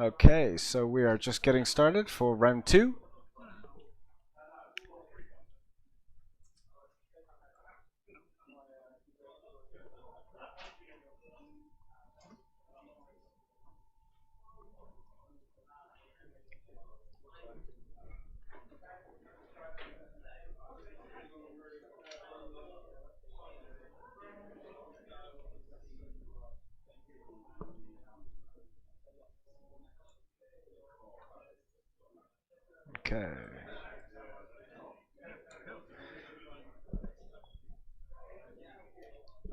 Okay, so we are just getting started for round two. Okay.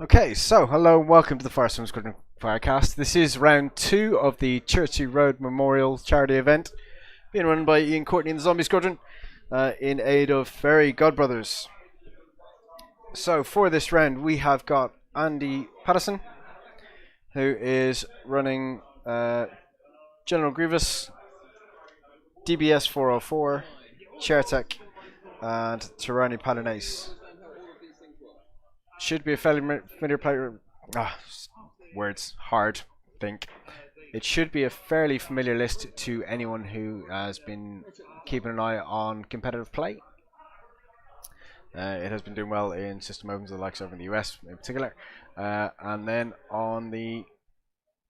Okay, so hello and welcome to the Firestorm Squadron Firecast. This is round two of the Chertsey Road Memorial charity event, being run by Ian Courtney and the Zombie Squadron in aid of Fairy Godbrothers. So for this round, we have got Andy Patterson, who is running General Grievous, DBS 404, Chertsey, and Tyranny Palonace. Should be a fairly familiar player. Words hard. Think. It should be a fairly familiar list to anyone who has been keeping an eye on competitive play. It has been doing well in system opens, the likes of in the US in particular. And then on the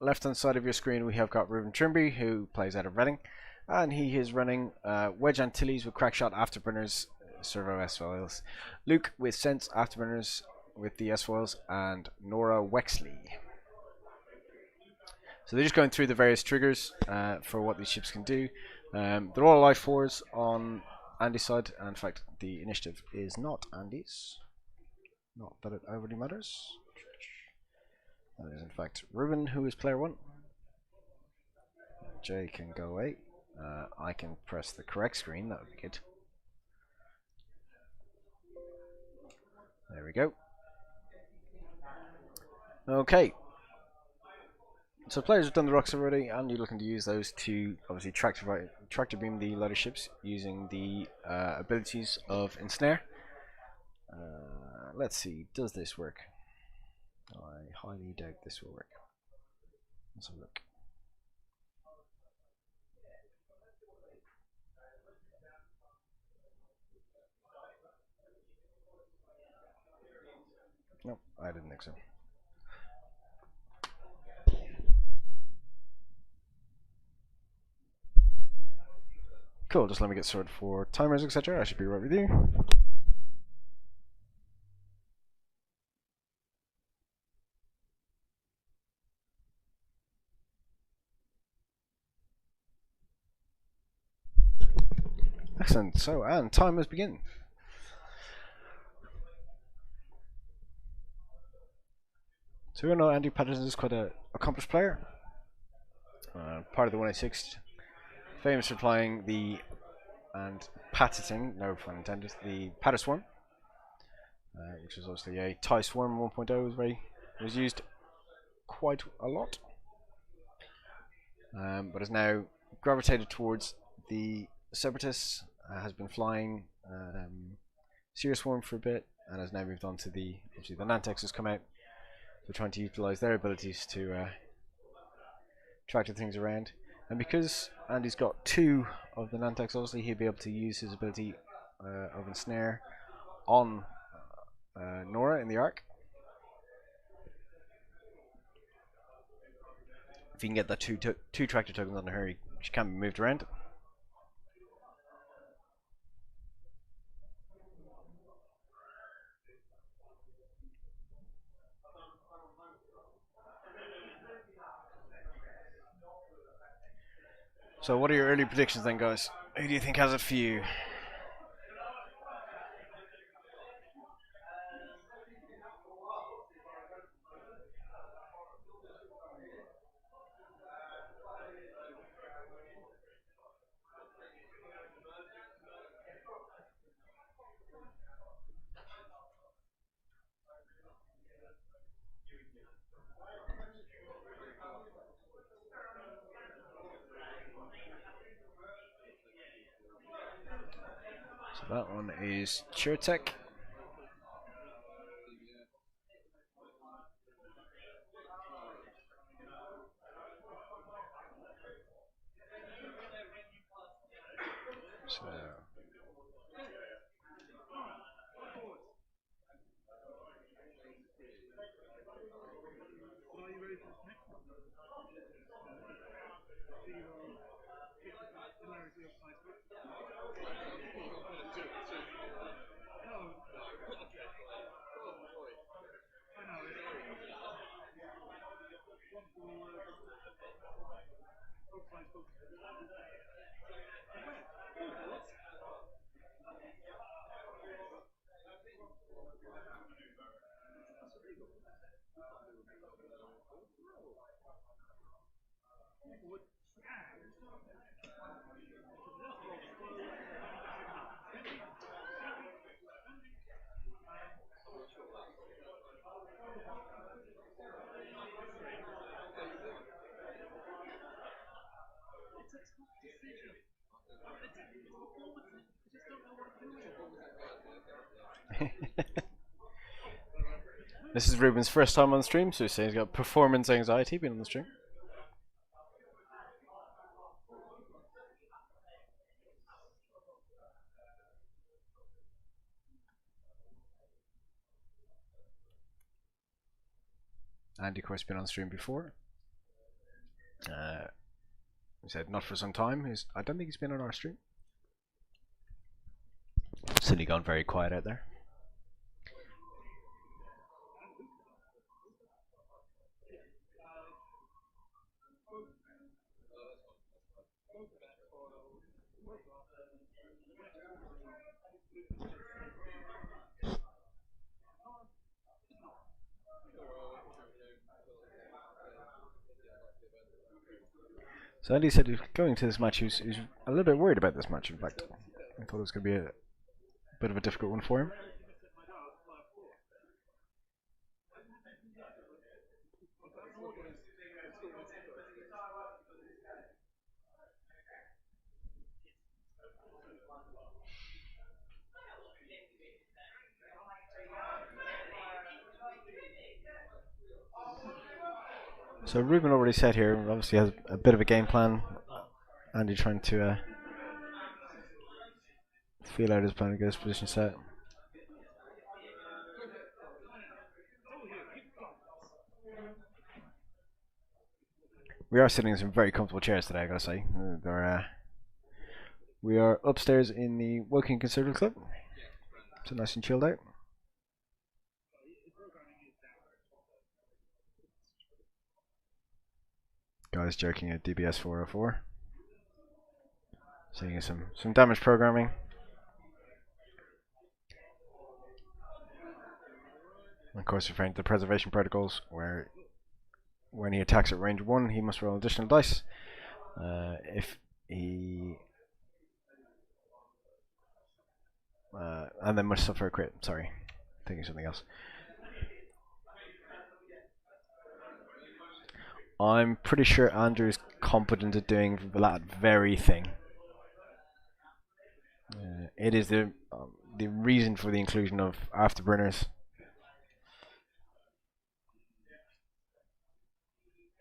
left-hand side of your screen, we have got Ruben Trimby, who plays out of Reading, and he is running Wedge Antilles with Crackshot Afterburners, Servo S-Foils, Luke with Sense Afterburners with the S-Foils, and Nora Wexley. So they're just going through the various triggers for what these ships can do. They're all Life 4s on Andy's side, and in fact the initiative is not Andy's. Not that it overly matters. That is in fact Ruben, who is player 1. Jay can go away. I can press the correct screen, that would be good. There we go. Okay. So players have done the rocks already, and you're looking to use those to obviously tractor beam the loader ships using the abilities of Ensnare. Let's see, does this work? I highly doubt this will work. Let's have a look. Nope, I didn't think so. Cool, just let me get sorted for timers, etc. I should be right with you. Excellent, so, and timers begin. So we know Andy Patterson is quite an accomplished player. Part of the 186, famous for playing the and patenting, no pun intended, the Patterswarm, which is obviously a TIE Swarm 1.0 was used quite a lot, but is now gravitated towards the Separatists, has been flying Seer Swarm for a bit, and has now moved on to obviously the Nantex has come out. They're trying to utilize their abilities to tractor things around. And because Andy's got 2 of the Nantex, obviously he'll be able to use his ability of Ensnare on Nora in the Ark. If you can get that two tractor tokens on her, she can be moved around. So, what are your early predictions then, guys? Who do you think has a few? So that one is Chertsey. So this is Ruben's first time on stream, so he's saying he's got performance anxiety being on the stream. Andy, of course, been on stream before. He said not for some time. I don't think he's been on our stream. Suddenly gone very quiet out there. So Andy said he was going to this match. He was a little bit worried about this match. In fact, I thought it was going to be a bit of a difficult one for him. So Ruben already said here, obviously has a bit of a game plan. Andy trying to feel out his plan and get his position set. We are sitting in some very comfortable chairs today, I gotta say. We are upstairs in the Woking Conservative Club. So nice and chilled out. Guys jerking at DBS 404. Seeing some damage programming. And of course, referring to the preservation protocols, where when he attacks at range 1, he must roll additional dice. If he and then must suffer a crit. Sorry, thinking something else. I'm pretty sure Andrew is competent at doing that very thing. It is the reason for the inclusion of afterburners.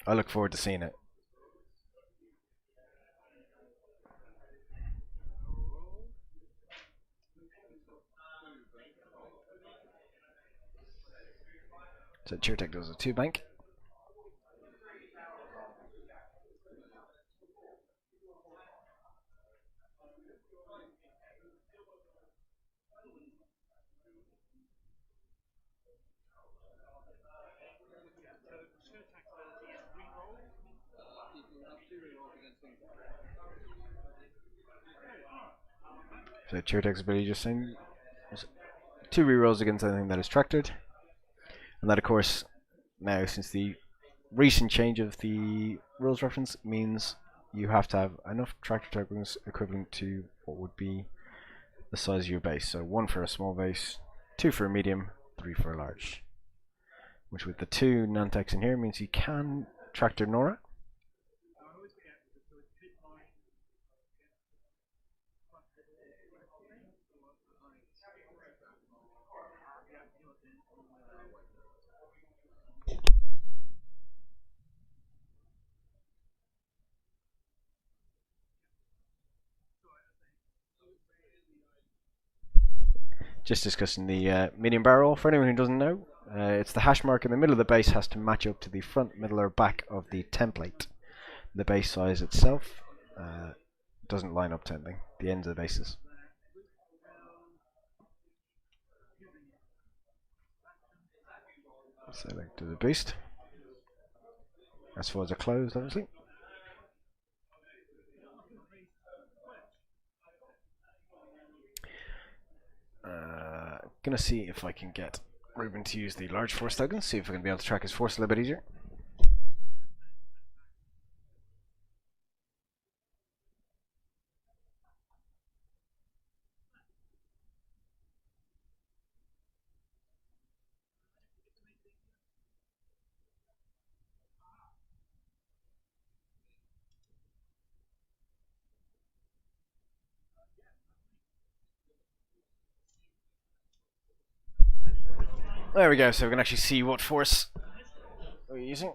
I look forward to seeing it. So Chertsey does a 2 bank. So Chertsey's ability just saying two rerolls against anything that is tractored. And that, of course, now since the recent change of the rules reference means you have to have enough tractor tokens equivalent to what would be the size of your base. So 1 for a small base, 2 for a medium, 3 for a large. Which with the 2 Nantex in here means you can tractor Nora. Just discussing the medium barrel. For anyone who doesn't know, it's the hash mark in the middle of the base has to match up to the front, middle, or back of the template. The base size itself doesn't line up to anything. The ends of the bases. Select to the boost. As far as are closed, obviously. Gonna see if I can get Ruben to use the large force token. See if I can be able to track his force a little bit easier. There we go, so we can actually see what force we're using.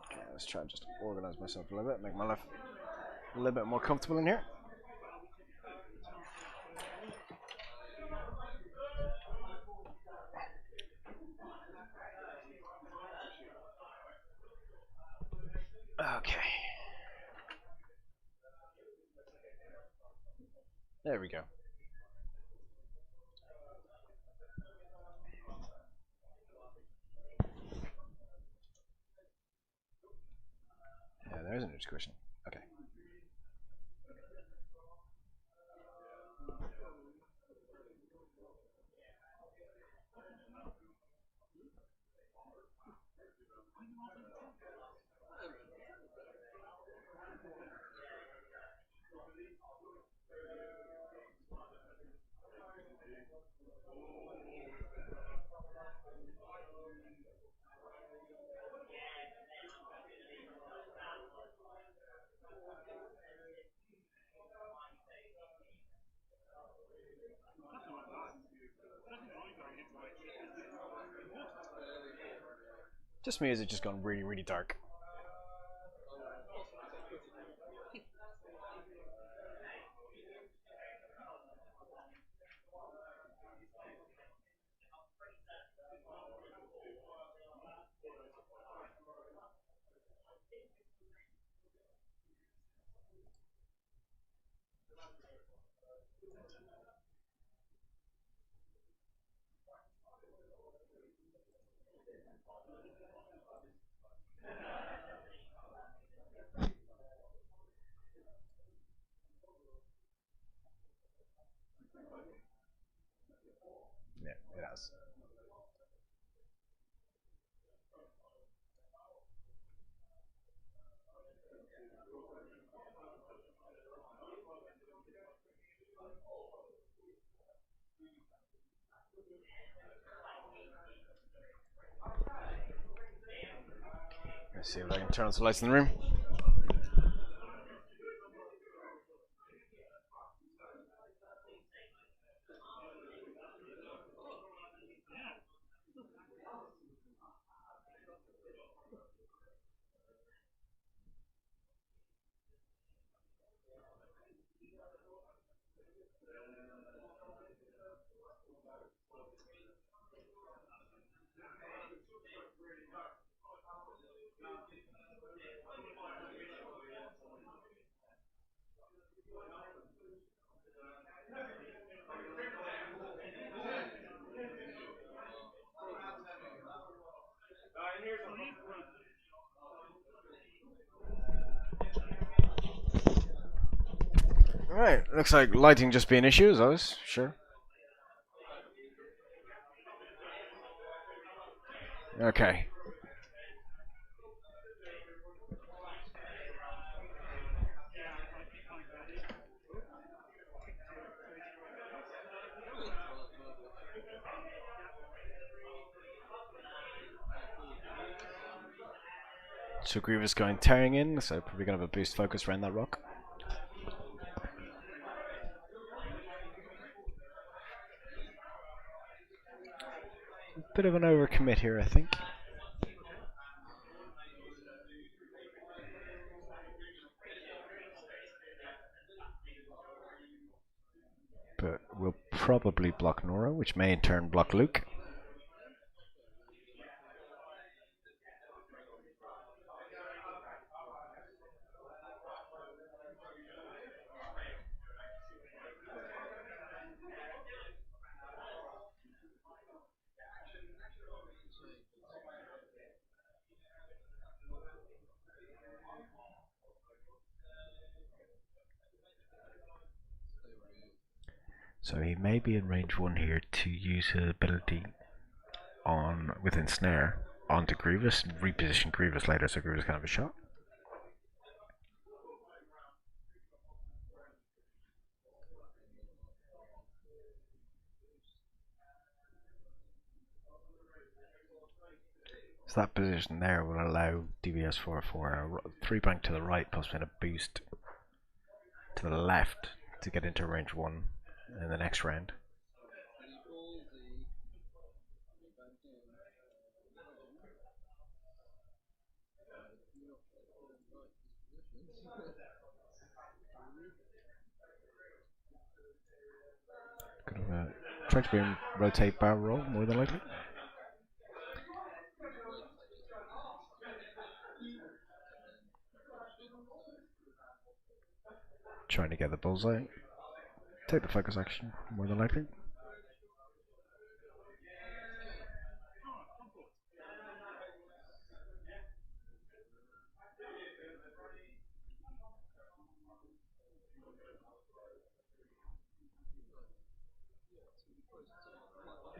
Okay, let's try and just organize myself a little bit, make my life a little bit more comfortable in here. Okay. There we go. Yeah, there's an edge question. Okay. Just me, has it just gone really, really dark? Yeah, it has. Let's see if I can turn on some lights in the room. Right, looks like lighting just be an issue, as always. Sure. Okay. So Grievous going tearing in, so probably gonna have a boost focus around that rock. Bit of an overcommit here, I think. But we'll probably block Nora, which may in turn block Luke. So he may be in range 1 here to use his ability on with Ensnare onto Grievous and reposition Grievous later so Grievous can have a shot. So that position there will allow DVS for a 3 bank to the right, possibly a boost to the left to get into range 1 in the next round. Could have tried to be rotate barrel roll more than likely. Trying to get the bullseye. Take the focus action more than likely.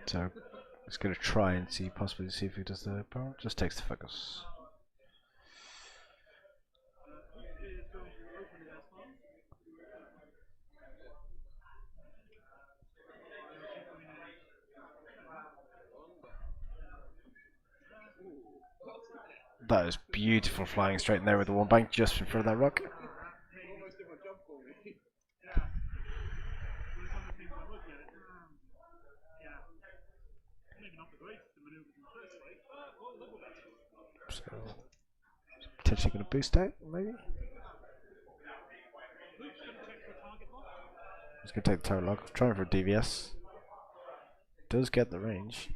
So he's going to try and possibly see if he does the barrel. Just takes the focus. That is beautiful, flying straight in there with the 1 bank just in front of that rock. So potentially going to boost out, maybe. He's going to take the tower lock, trying for DVS. Does get the range.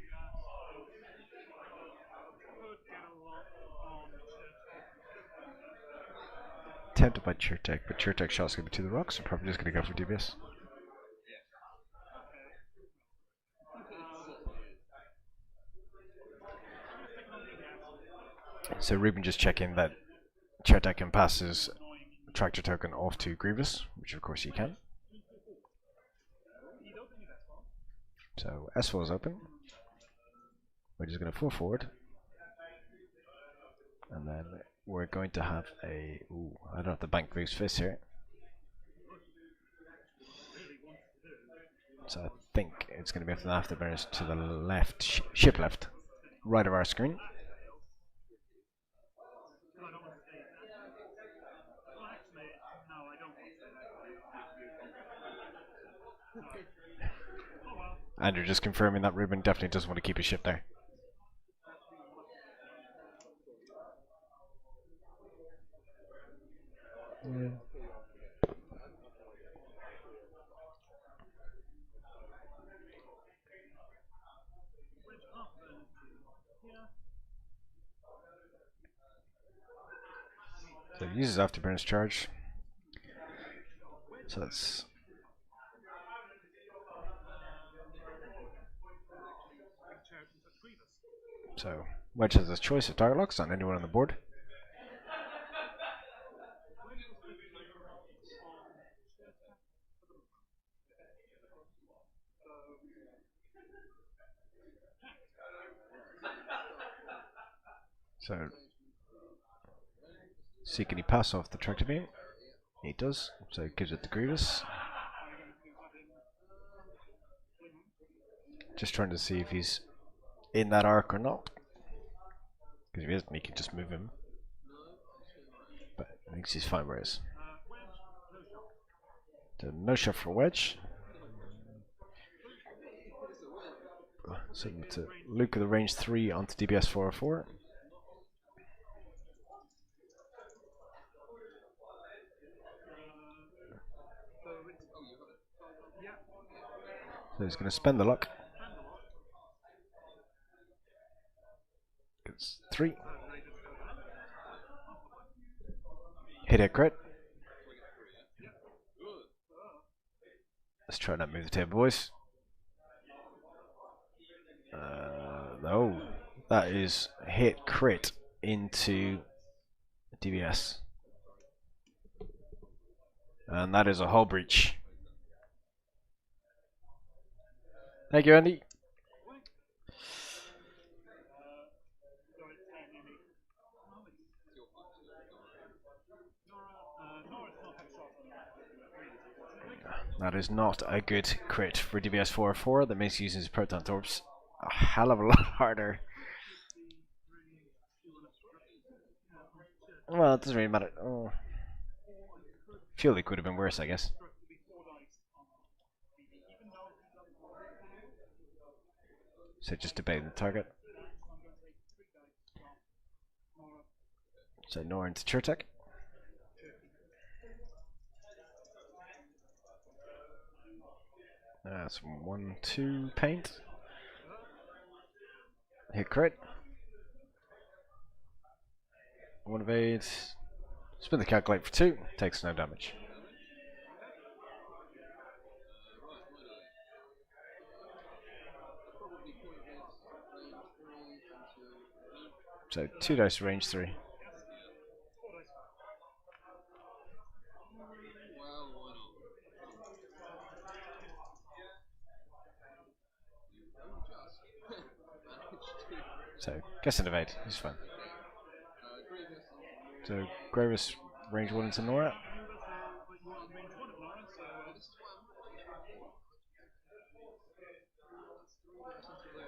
Tempted by Chertsey, but Chertsey's shot's going to be to the rocks, so probably just going to go for DVS. So Ruben just checking that Chertsey can pass his tractor token off to Grievous, which of course he can. So S4 is open. We're just going to fall forward. And then we're going to have a... Ooh, I don't have the bank boost fist here. So I think it's going to be after the afterburners to the left, ship left, right of our screen. And you're just confirming that Ruben definitely doesn't want to keep his ship there. Yeah. So he uses afterburners charge. So that's... So Wedge has his choice of target locks on anyone on the board. So, see, can he pass off the tractor beam? He does, so he gives it to Grievous. Just trying to see if he's in that arc or not. Because if he isn't, he can just move him. But I think he's fine where he is. So no shot for wedge. So to Luke of the range 3 onto DBS 404. So he's going to spend the luck. Gets 3. Hit a crit. Let's try not move the table, boys. No, that is hit crit into DBS. And that is a hull breach. Thank you, Andy. That is not a good crit for DBS 404. That makes using his proton torps a hell of a lot harder. Well, it doesn't really matter. Oh. Fuel leak would have been worse, I guess. So just debating the target. So Nora into Chertsey. That's 1-2 paint. Hit crit. 1 evade. Spin the calculate for 2. Takes no damage. So 2 dice range 3. So guess an evade. He's fine. So Gravis range 1 into Nora.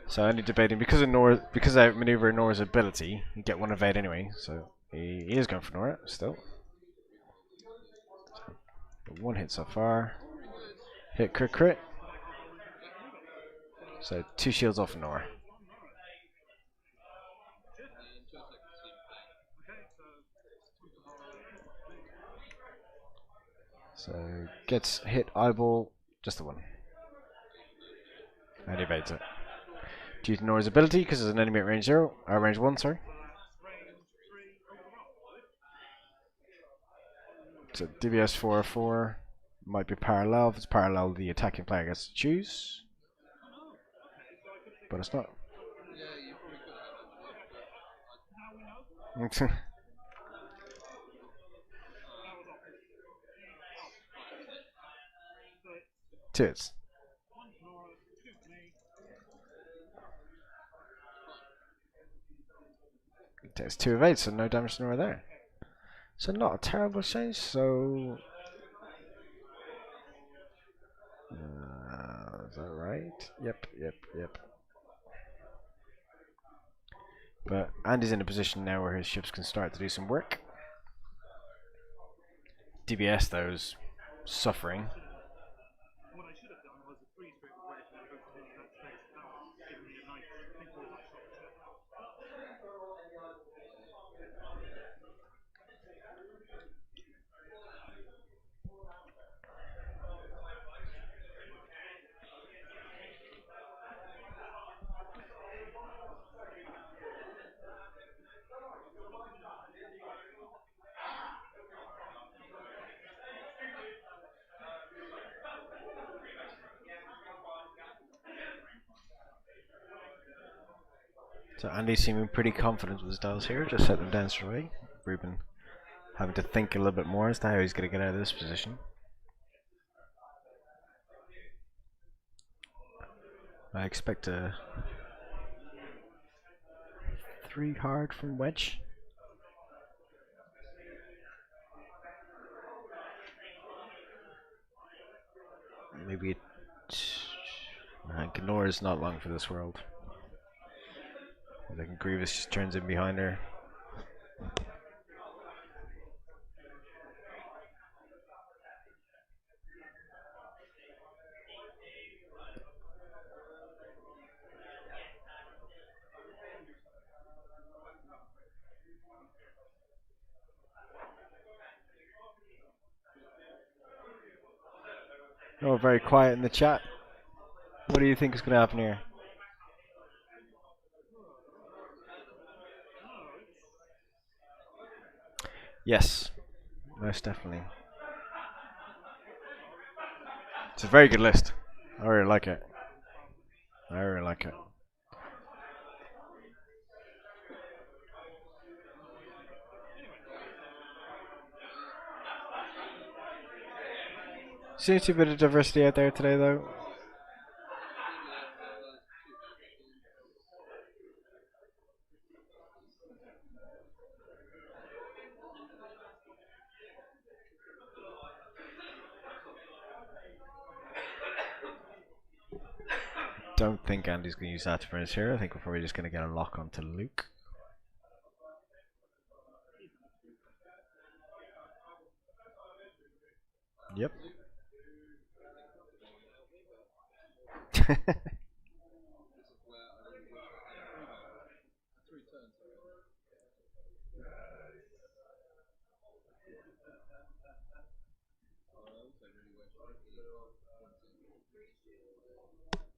So only debating because of Nora, because I maneuver Nora's ability, you get 1 evade anyway. So he is going for Nora still. So 1 hit so far. Hit crit crit. So 2 shields off Nora. So gets hit eyeball, just the 1. And evades it. Due to Nora's ability, because there's an enemy at range 0, range 1, sorry. So DBS 404 might be parallel. If it's parallel, the attacking player gets to choose. But it's not. Two hits. It takes 2 evades, so no damage to Nora there. So not a terrible change, so... is that right? Yep. But Andy's in a position now where his ships can start to do some work. DBS, though, is suffering. So Andy's seeming pretty confident with his dials here, just set them down straight away. Ruben having to think a little bit more as to how he's going to get out of this position. I expect a 3 hard from wedge. Maybe it. Gnora's not long for this world. I think Grievous just turns in behind her. Oh, very quiet in the chat. What do you think is going to happen here? Yes, most definitely. It's a very good list. I really like it. I really like it. Seems to be a bit of diversity out there today, though. Don't think Andy's going to use Afterburners here. I think we're probably just going to get a lock onto Luke. Yep.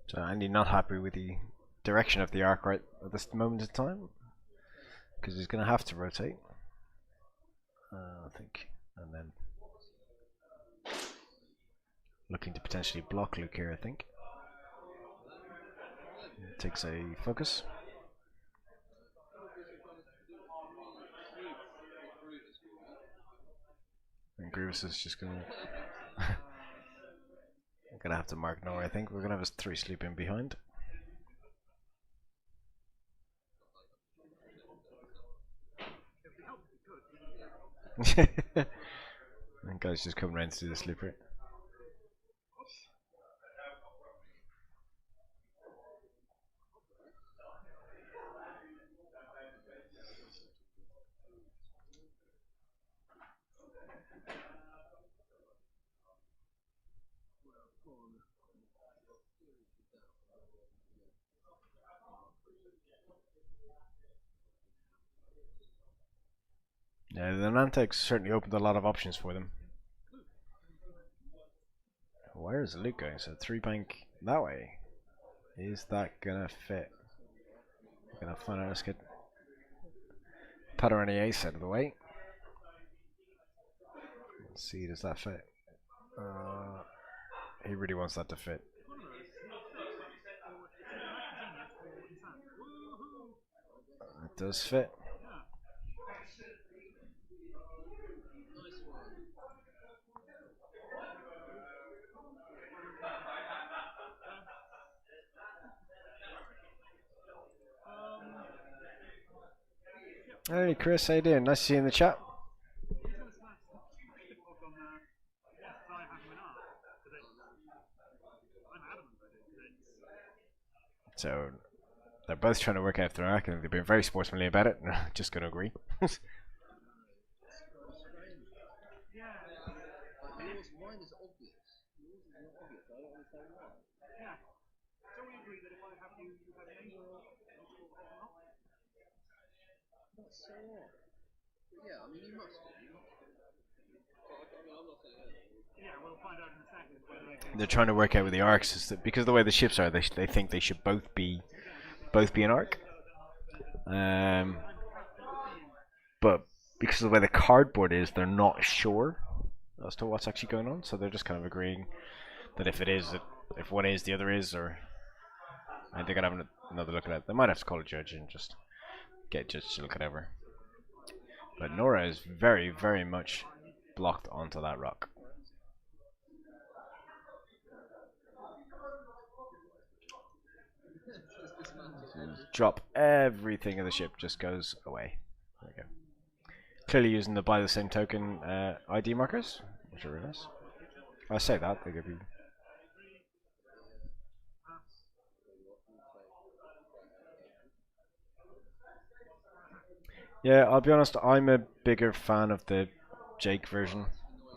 So Andy not happy with the direction of the arc right at this moment in time, because he's going to have to rotate. I think, and then looking to potentially block Luke here. I think takes a focus. And Grievous is just going to. I'm going to have to mark Nora. I think we're going to have his 3 sleeping behind. And guys just coming around to do the sleeper. Yeah, the Nantex certainly opened a lot of options for them. Where is Luke going? So 3 bank that way. Is that gonna fit? Gonna find out. Let's get Putter and the ace out of the way. Let's see, does that fit? He really wants that to fit. It does fit. Hey Chris, how you doing? Nice to see you in the chat. So they're both trying to work out their arc, and they've been very sportsmanly about it. Just going to agree. They're trying to work out with the arcs is that because of the way the ships are, they think they should both be an arc. But because of the way the cardboard is, they're not sure as to what's actually going on. So they're just kind of agreeing that if it is, if one is, the other is, or and they're gonna have another look at it. They might have to call a judge and just get a judge to look it over. But Nora is very, very much blocked onto that rock. drop, everything in the ship just goes away. There we go. Clearly using the by the same token ID markers, which are really nice. I say that, they could be. Yeah, I'll be honest, I'm a bigger fan of the Jake version.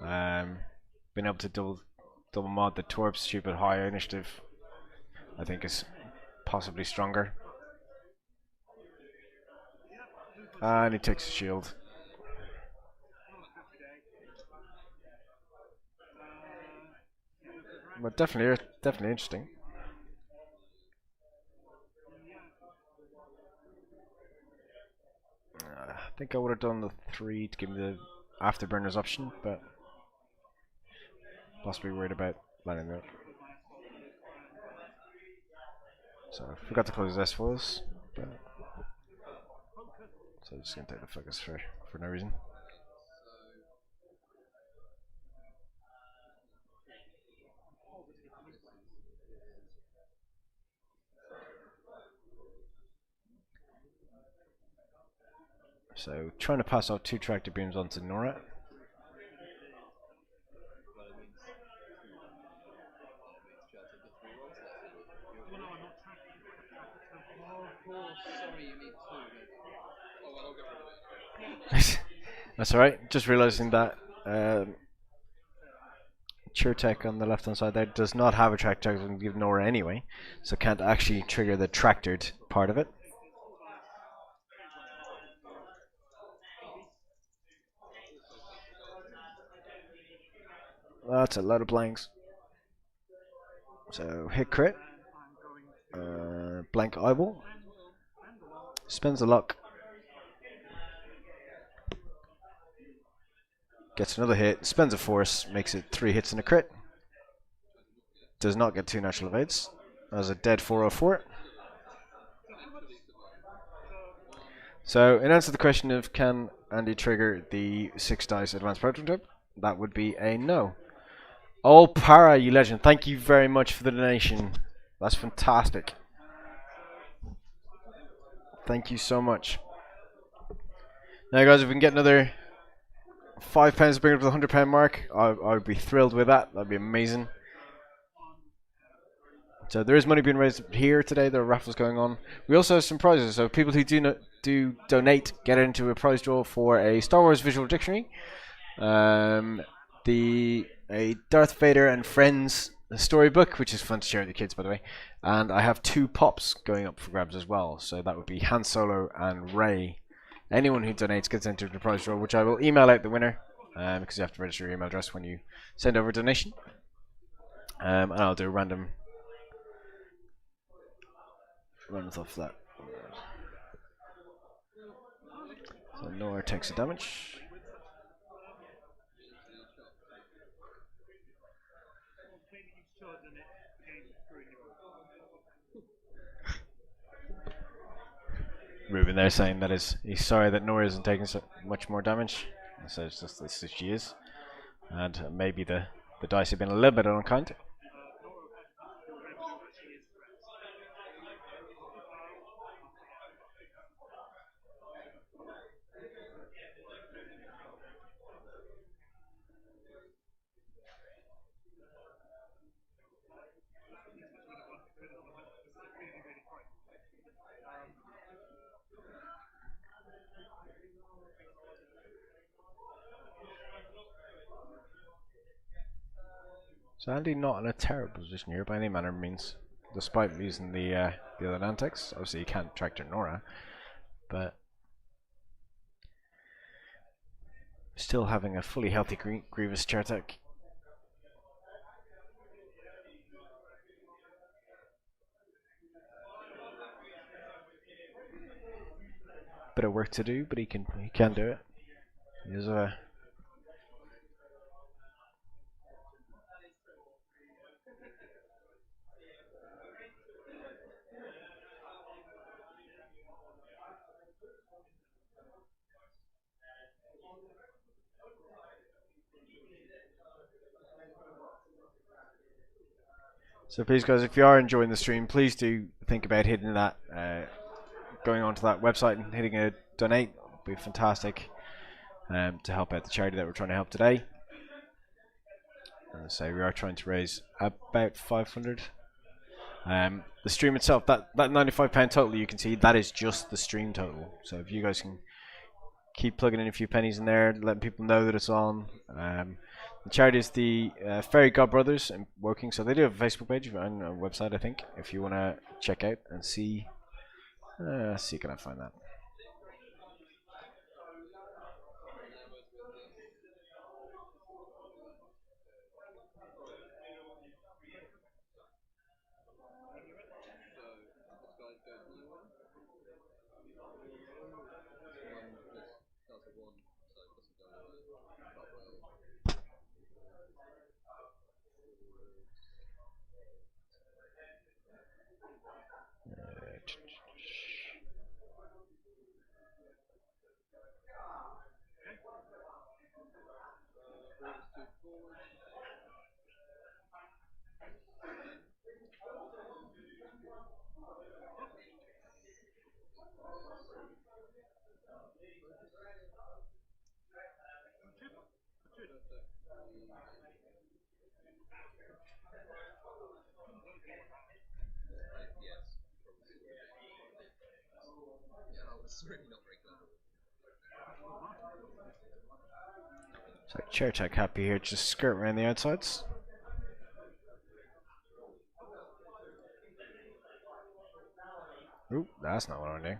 Being able to double mod the Torp stupid higher initiative, I think is possibly stronger. And he takes a shield. But definitely interesting. I think I would have done the 3 to give me the afterburners option, but possibly worried about landing that. So I forgot to close S foils, but so I'm just gonna take the focus for no reason. So trying to pass off 2 tractor beams onto Nora. That's alright, just realizing that Chertsey on the left hand side there does not have a tractor and give Nora anyway, so can't actually trigger the tractored part of it. That's a lot of blanks. So hit crit, blank eyeball, spends the luck, gets another hit, spends a force, makes it 3 hits and a crit. Does not get 2 natural evades. As a dead 404. So in answer to the question of can Andy trigger the 6 dice advanced prototype, that would be a no. Oh, Para, you legend! Thank you very much for the donation. That's fantastic. Thank you so much. Now, guys, if we can get another £5 to bring it to the £100 mark, I would be thrilled with that. That'd be amazing. So there is money being raised here today. There are raffles going on. We also have some prizes. So people who do donate get into a prize draw for a Star Wars visual dictionary, a Darth Vader and Friends storybook, which is fun to share with the kids, by the way. And I have 2 pops going up for grabs as well. So that would be Han Solo and Rey. Anyone who donates gets entered the prize draw, which I will email out the winner because you have to register your email address when you send over a donation. And I'll do a random off that. So Nora takes a damage. Ruben there saying that he's sorry that Nora isn't taking so much more damage. So it's just this she is, and maybe the dice have been a little bit unkind. So Andy not in a terrible position here by any manner of means, despite losing the other Nantex. Obviously he can't tractor Nora, but still having a fully healthy Grievous Chertsey. Bit of work to do, but he can do it. He is a So please, guys, if you are enjoying the stream, please do think about hitting that going onto that website and hitting a donate would be fantastic to help out the charity that we're trying to help today. So we are trying to raise about 500. The stream itself, that £95 total you can see, that is just the stream total. So if you guys can keep plugging in a few pennies in there, letting people know that it's on. The charity is the Fairy God Brothers in Woking, so they do have a Facebook page and a website, I think, if you want to check out and see. See, can I find that? So Chertsey happy here, just skirt around the outsides. Oop, that's not what I'm doing.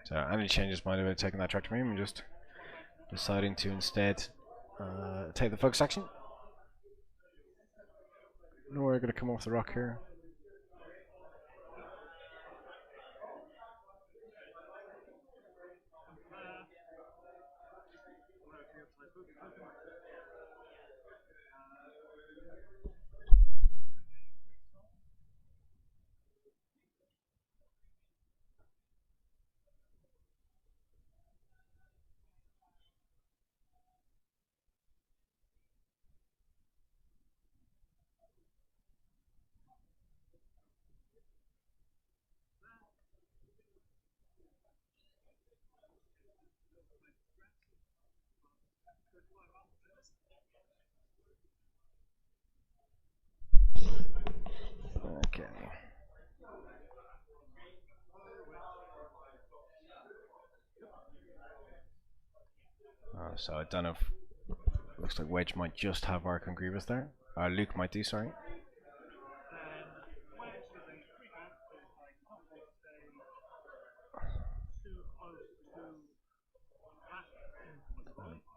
So Andy changed his mind about taking that tractor beam and just deciding to instead take the focus action. No, we're going to come off the rock here. Okay. So I don't know if looks like Wedge might just have Arc and Grievous there. Luke might do, sorry.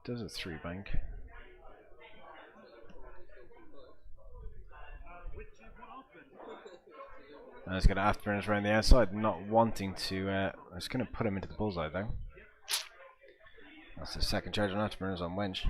Does a 3 bank. And it's going to afterburners around the outside, not wanting to. It's going to put him into the bullseye though. That's the second charge on afterburners on Wench.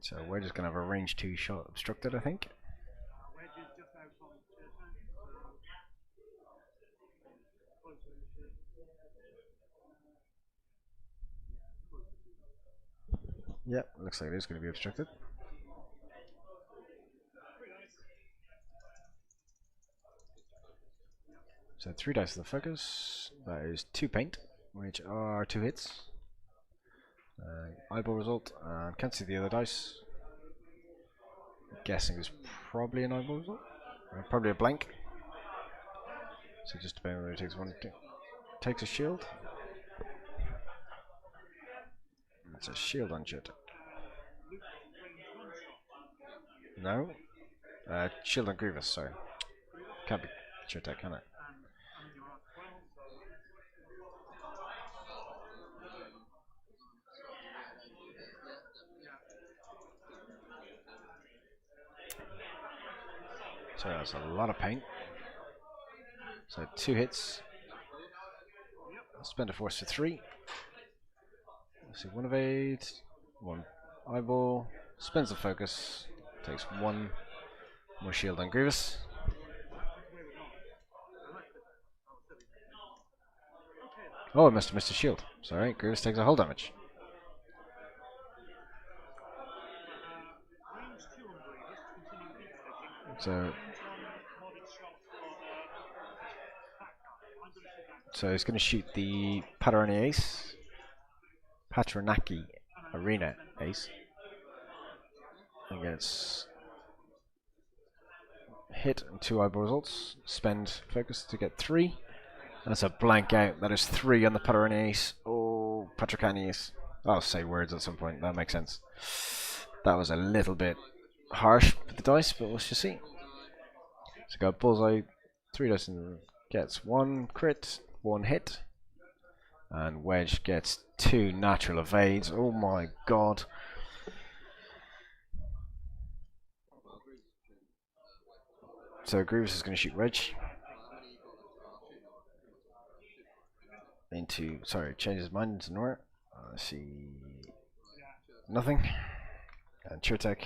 So we're just going to have a range 2 shot obstructed, I think. Yep, looks like it is going to be obstructed. So 3 dice for the focus. That is 2 paint, which are 2 hits. Eyeball result. Can't see the other dice. I'm guessing it's probably an eyeball result. Probably a blank. So just depending whether it takes one. Takes a shield. It's a shield on shit. No. Shield on Grievous, sorry. Can't be. Chertsey, can it? So that's a lot of paint. So 2 hits. Spend a force for 3. Let's see, 1 evade, 1 eyeball, spends the focus, takes 1 more shield on Grievous. Oh, I must have missed a shield. Sorry, Grievous takes a hull damage. So he's going to shoot the Patronaki Arena Ace. And gets hit and 2 eyeball results. Spend focus to get 3. That's a blank out. That is 3 on the Patronaki Ace. Oh, Patricani Ace. I'll say words at some point. That makes sense. That was a little bit harsh with the dice, but we'll just see. So got bullseye, 3 dice and gets 1 crit, 1 hit. And Wedge gets 2 natural evades. Oh my god. So Grievous is going to shoot Wedge. Change his mind into Nora. See. Nothing. And Chertsey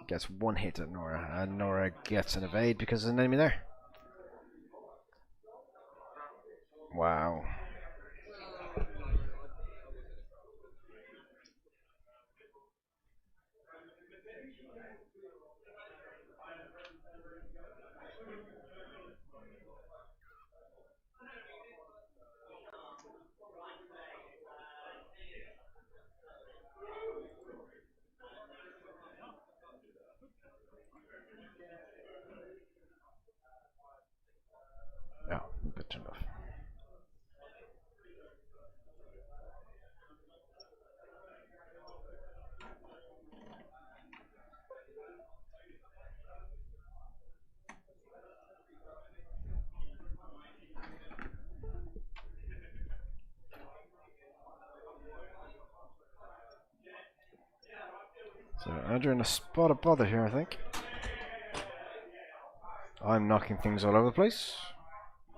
gets 1 hit at Nora. And Nora gets an evade because there's an enemy there. Wow. Yeah, good enough. So Andrew in a spot of bother here, I think. I'm knocking things all over the place.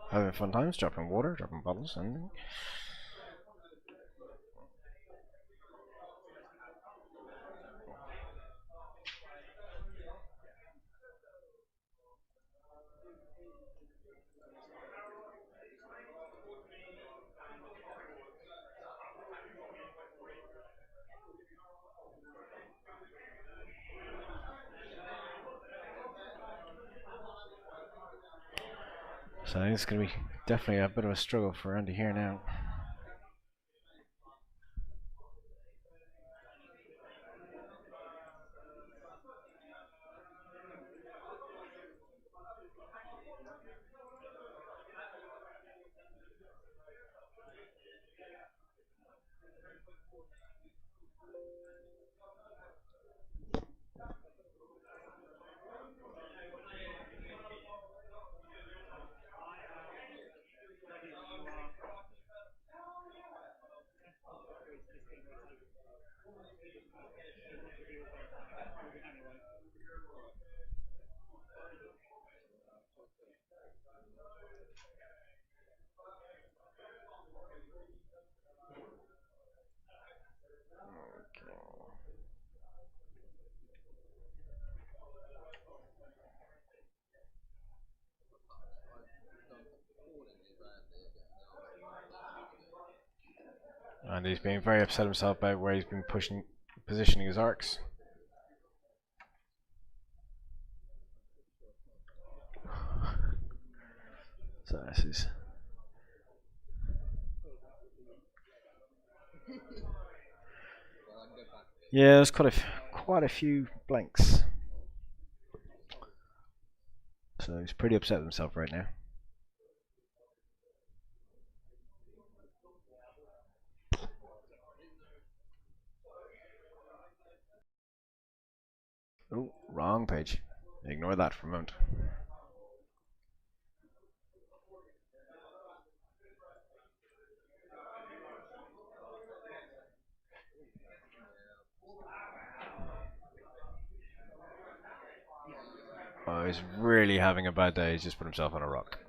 Having fun times, dropping water, dropping bottles, anything. So I think it's going to be definitely a bit of a struggle for Andy here now. And he's being very upset himself about where he's been positioning his arcs. So this is. Yeah, there's quite a few blanks. So he's pretty upset with himself right now. Oh, wrong page. Ignore that for a moment. is really having a bad day. He's just put himself on a rock.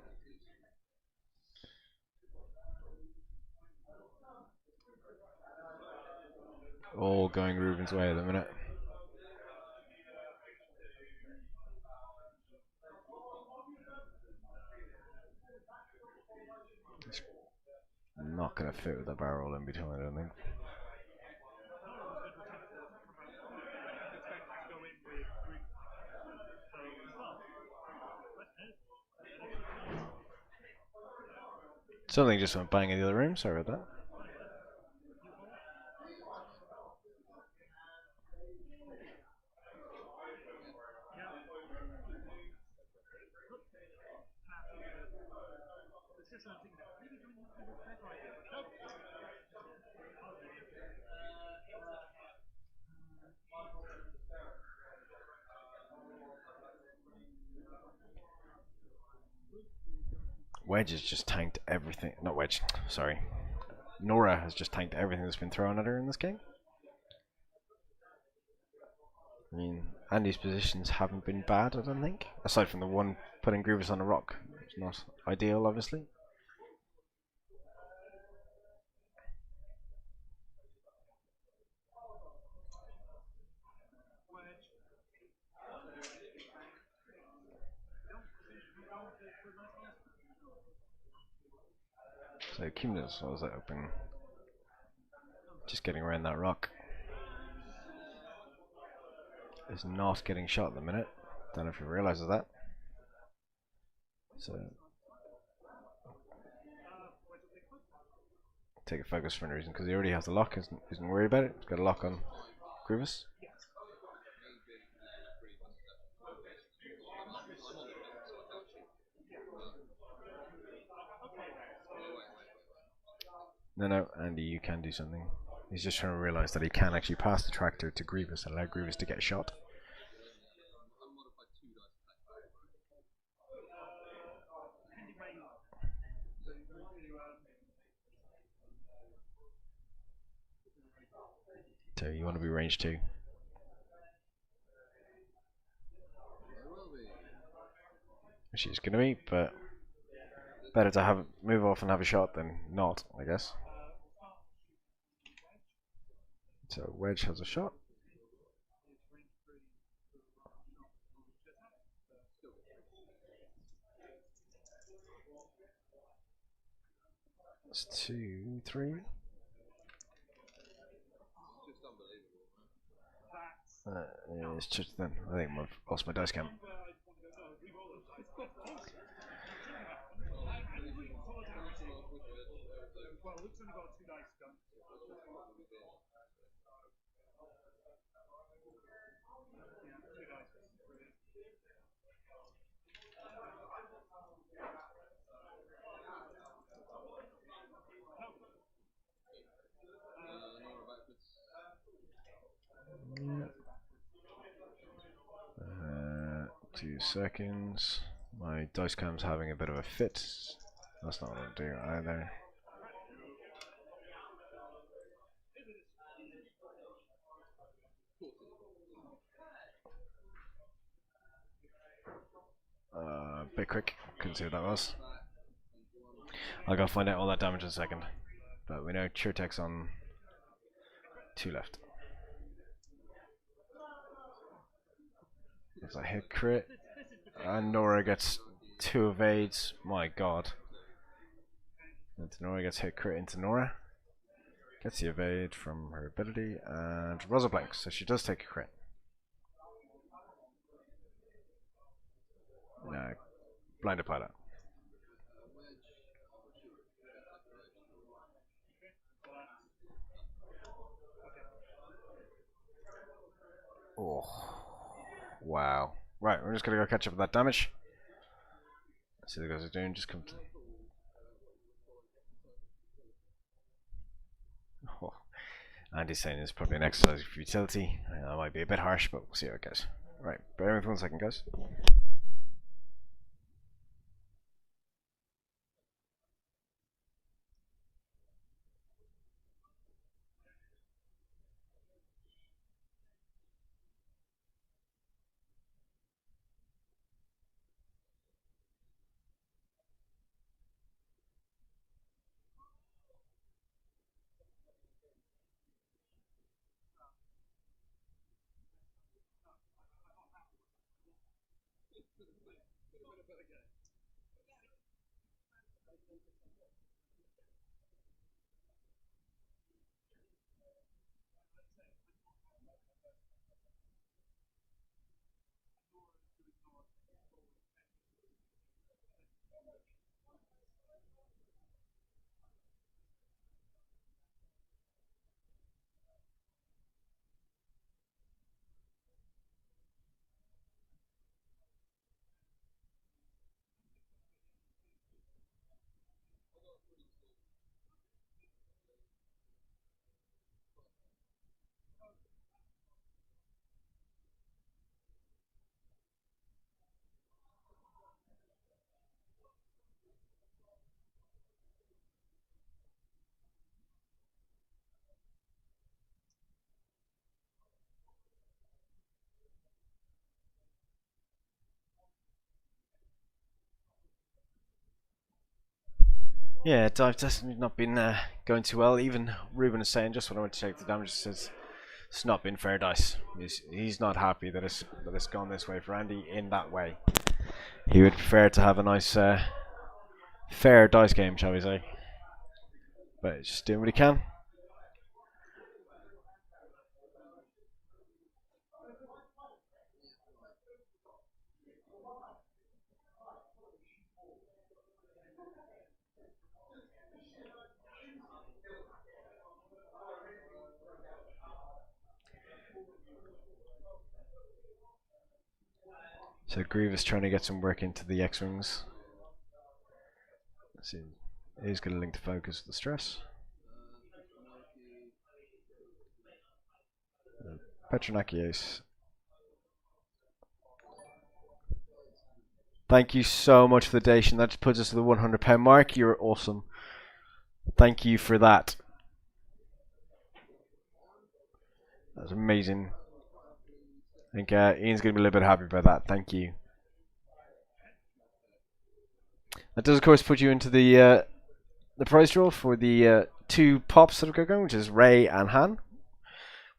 All going Ruben's way at the minute. It's not going to fit with the barrel in between, I don't think. Something just went bang in the other room, sorry about that. Wedge has just tanked everything. Not Wedge, sorry. Nora has just tanked everything that's been thrown at her in this game. I mean, Andy's positions haven't been bad, I don't think. Aside from the one putting Grievous on a rock. It's not ideal, obviously. So Cumulus was open. Just getting around that rock. Is not getting shot at the minute. Don't know if he realizes that. So take a focus for no reason because he already has the lock. Isn't worried about it. He's got a lock on Grievous. No, Andy, you can do something. He's just trying to realize that he can actually pass the tractor to Grievous and allow Grievous to get shot. So you want to be range 2. She's going to be, but better to have move off and have a shot than not, I guess. So Wedge has a shot. It's 2, 3. It's just then. I think I've lost my dice cam. Yeah. 2 seconds. My dice cam's having a bit of a fit. That's not what I'll do either. Bit quick. Couldn't see what that was. I'll go find out all that damage in a second. But we know Chertsey's on 2 left. There's a hit crit. And Nora gets 2 evades. My god. And Nora gets hit crit into Nora. Gets the evade from her ability. And rolls a blank. So she does take a crit. No. Blinded pilot. Oh. Wow. Right, we're just gonna go catch up with that damage. See what the guys are doing, just come to... Oh. Andy's saying it's probably an exercise for utility. That might be a bit harsh, but we'll see how it goes. Right, bear with 1 second, guys. Yeah, dive testing not been going too well. Even Ruben is saying just when I went to check the damage, says it's not been fair dice. He's not happy that it's gone this way for Andy in that way. He would prefer to have a nice fair dice game, shall we say? But he's just doing what he can. So Grievous trying to get some work into the X-Wings. Let's see. He's going to link to focus the stress. Petronakios. Thank you so much for the donation. That puts us to the £100 mark. You're awesome. Thank you for that. That's amazing. I think Ian's going to be a little bit happy about that. Thank you. That does, of course, put you into the prize draw for the two pops that are going, which is Ray and Han.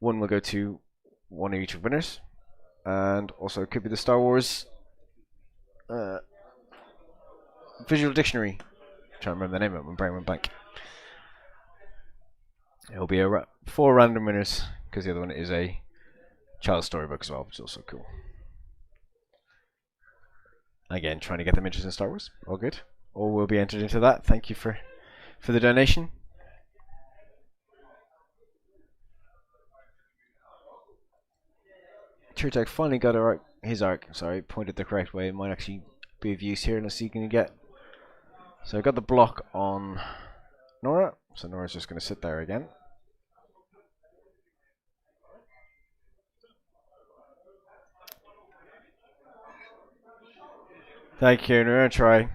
One will go to one of each winners, and also it could be the Star Wars visual dictionary. I'm trying to remember the name of it. My brain went blank. It'll be 4 random winners because the other one is a child's storybook as well, which is also cool. Again, trying to get them interested in Star Wars. All good. All will be entered into that. Thank you for the donation. Chertsey finally got his arc. Sorry, pointed the correct way. It might actually be of use here. Let's see what you can get. So I got the block on Nora. So Nora's just going to sit there again. Thank you. We're going to try.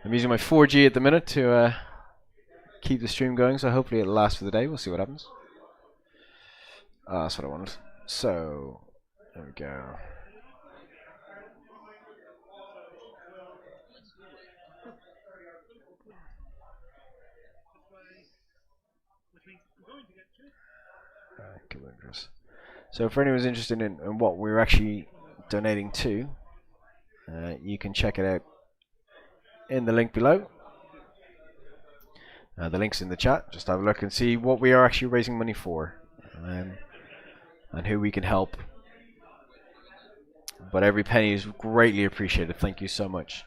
I'm using my 4G at the minute to keep the stream going, so hopefully it'll last for the day. We'll see what happens. That's what I wanted. So, there we go. So for anyone who's interested in what we're actually donating to, you can check it out in the link below. The link's in the chat. Just have a look and see what we are actually raising money for, and who we can help. But every penny is greatly appreciated. Thank you so much.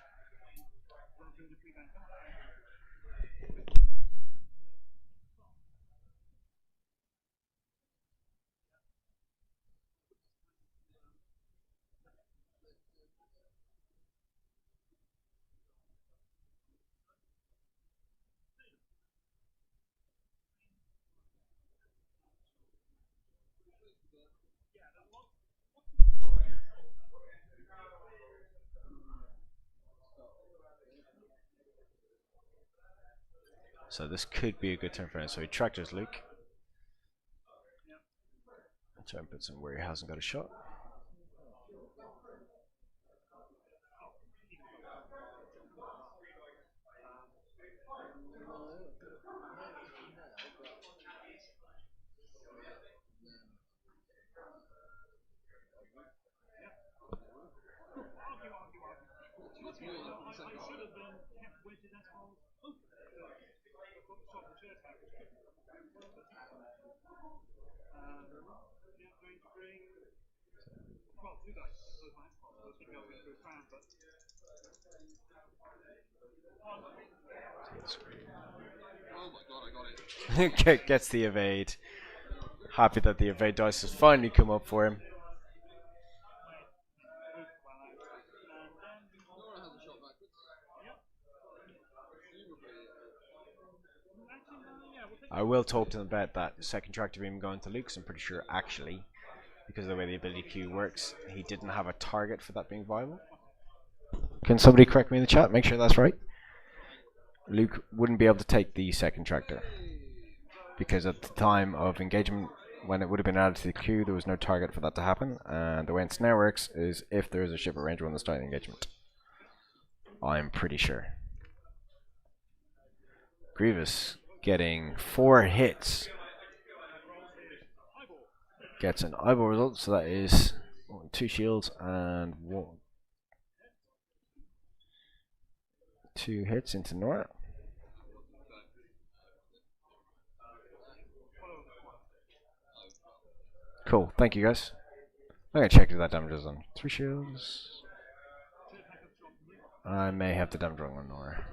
So this could be a good turn for him. So he tractors Luke. Try and put some where he hasn't got a shot. Gets the evade. Happy that the evade dice has finally come up for him. I will talk to them about that second tractor beam going to Luke, 'cause I'm pretty sure actually, because of the way the ability queue works, he didn't have a target for that being viable. Can somebody correct me in the chat? Make sure that's right. Luke wouldn't be able to take the second tractor because at the time of engagement, when it would have been added to the queue, there was no target for that to happen. And the way it now works is if there is a ship at range 1 that's starting engagement. I'm pretty sure. Grievous getting 4 hits. Gets an eyeball result, so that is 2 shields and 2 hits into Nora. Cool, thank you guys. I'm gonna check if that damage is on 3 shields. I may have the damage wrong on Nora.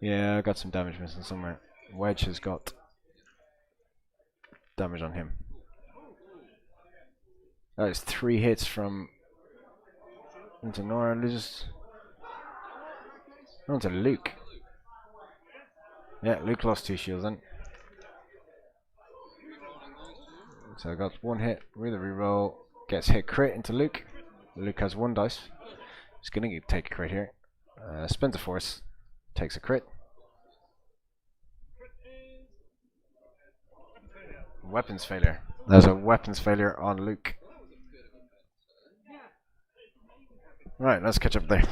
Yeah, I got some damage missing somewhere. Wedge has got damage on him. That is 3 hits from into Nora. Loses onto Luke. Yeah, Luke lost 2 shields then. So I got 1 hit with a reroll. Gets hit crit into Luke. Luke has 1 dice. He's gonna take a crit here. Spends a force. Takes a crit. Weapons failure. There's a weapons failure on Luke. Right, let's catch up there.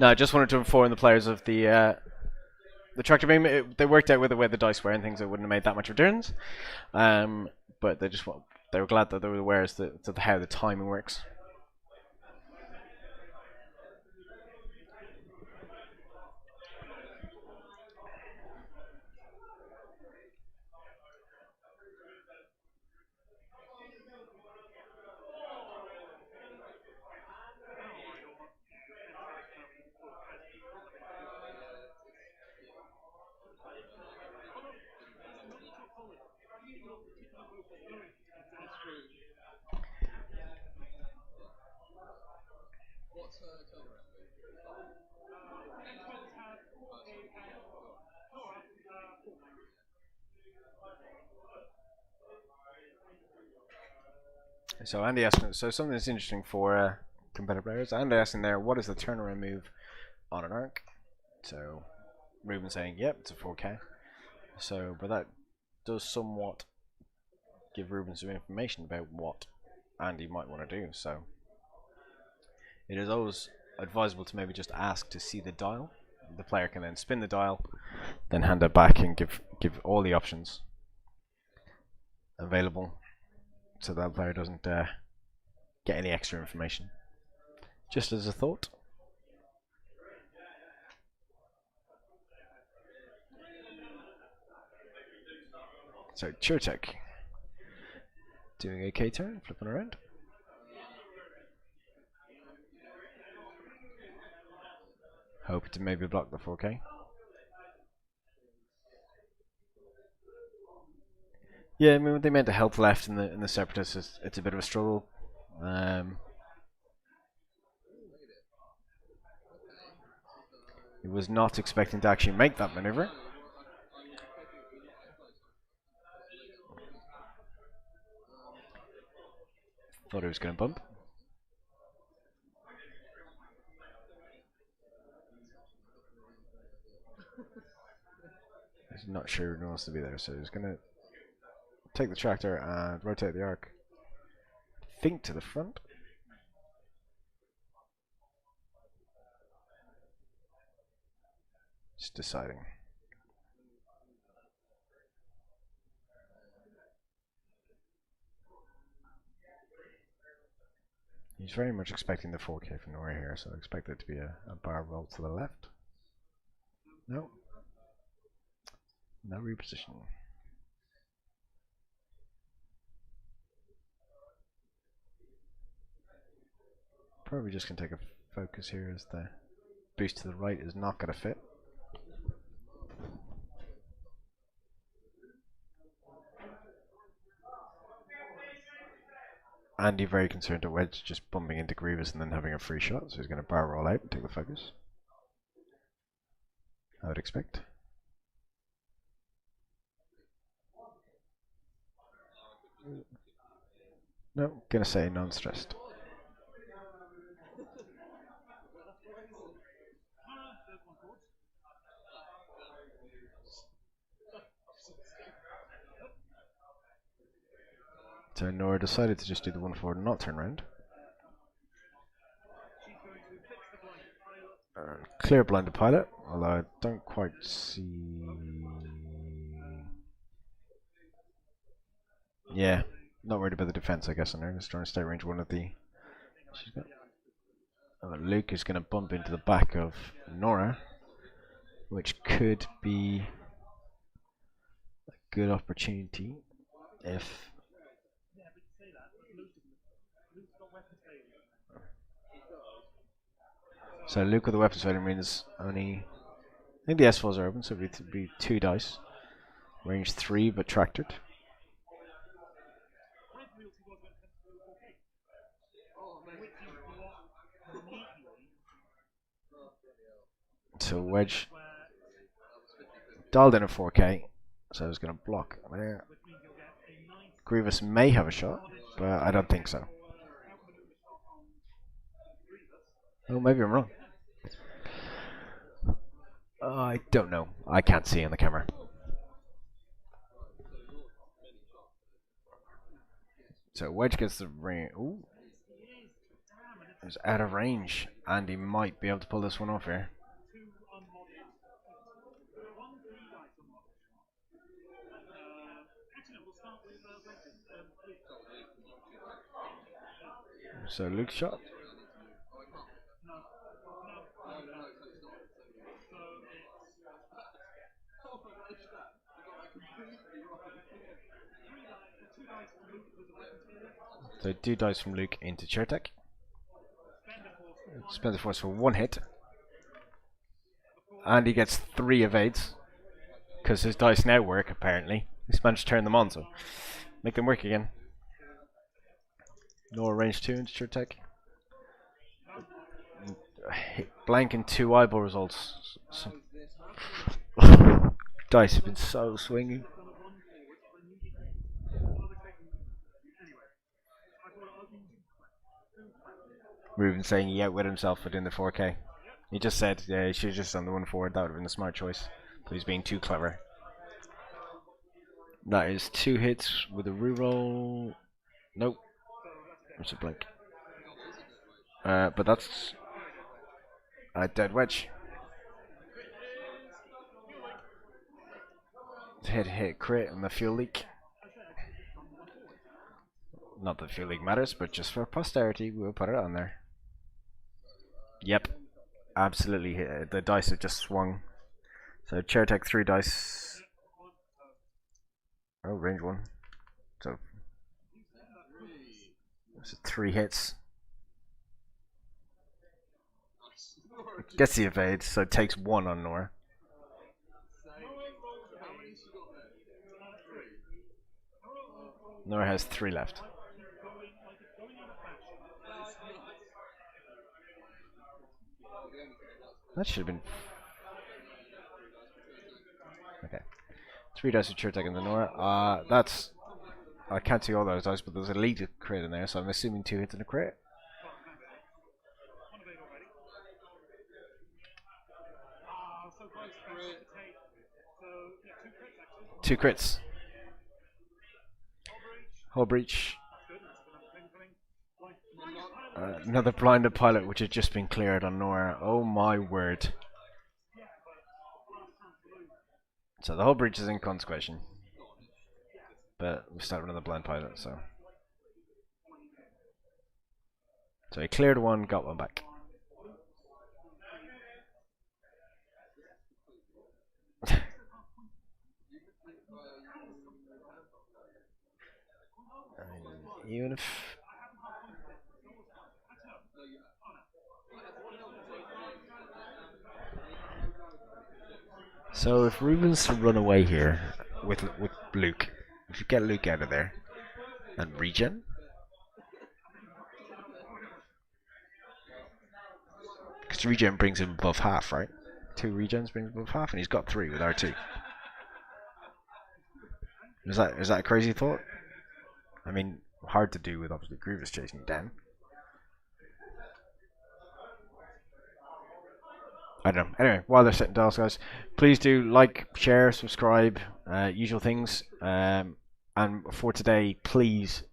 No, I just wanted to inform the players of the tractor beam. They worked out with the way the dice were and things. It wouldn't have made that much of a difference. But they were glad that they were aware as to how the timing works. So Andy asked, so something that's interesting for competitive players. Andy asking there, what is the turnaround move on an arc? So Ruben saying, yep, it's a 4K. So, but that does somewhat give Ruben some information about what Andy might want to do. So it is always advisable to maybe just ask to see the dial. The player can then spin the dial, then hand it back and give all the options available, so that player doesn't get any extra information. Just as a thought. So Chertsey doing a K turn, flipping around. Hope to maybe block the 4K. Yeah, I mean, with the amount of health left in the Separatists, it's a bit of a struggle. He was not expecting to actually make that maneuver. Thought he was going to bump. He's not sure he wants to be there, so he's going to take the tractor and rotate the arc. Think to the front. Just deciding. He's very much expecting the 4K from nowhere here, so I expect it to be a bar roll to the left. No. No reposition. Probably just going to take a focus here as the boost to the right is not going to fit. Andy very concerned at Wedge just bumping into Grievous and then having a free shot, so he's going to bar roll out and take the focus. I would expect. No, gonna say non-stressed. So Nora decided to just do the 1 forward and not turn around. Clear blinded pilot, although I don't quite see. Yeah, not worried about the defense, I guess. On there, just trying to stay range one of the. Luke is going to bump into the back of Nora, which could be a good opportunity if. So Luke with the weapons fighting means only. I think the S4s are open, so it would be 2 dice. Range 3, but tractored. So Wedge dialed in a 4K, so I was going to block there. Grievous may have a shot, but I don't think so. Oh, maybe I'm wrong. I don't know. I can't see on the camera. So Wedge gets the ring. Ooh. is out of range. Andy might be able to pull this one off here. So Luke's shot. So 2 dice from Luke into Chertsey. Spend the force for 1 hit. And he gets 3 evades. Because his dice now work, apparently. He's managed to turn them on, so make them work again. No range 2 into Chertsey. Blank and 2 eyeball results. So dice have been so swinging. Ruben saying he outwit himself for doing the 4K. He just said, yeah, he should have just done the 1 forward. That would have been the smart choice. But he's being too clever. That is 2 hits with a reroll. Nope. It's a blank. But that's a dead wedge. Hit crit and the fuel leak. Not that fuel leak matters, but just for posterity, we'll put it on there. Yep. Absolutely hit. The dice have just swung. So Chertsey 3 dice. Oh, range 1. So that's 3 hits. Gets the evade, so it takes 1 on Nora. Nora has 3 left. That should have been... Okay. 3 dice with Chertsey and the Nora. That's... I can't see all those dice, but there's a lead crit in there, so I'm assuming 2 hits and a crit. Two crits. Hull breach. Another blinded pilot, which has just been cleared on Nora. Oh my word. So the hull breach is inconsequential. But we start with another blind pilot, so. So he cleared 1, got 1 back. Even if... So if Ruben's to run away here with Luke, if you get Luke out of there and regen, because regen brings him above half, right? 2 regens brings him above half, and he's got 3 with R2. Is that a crazy thought? I mean, hard to do with obviously Grievous chasing down. I don't know. Anyway, while they're setting dials, guys, please do like, share, subscribe, usual things. And for today, please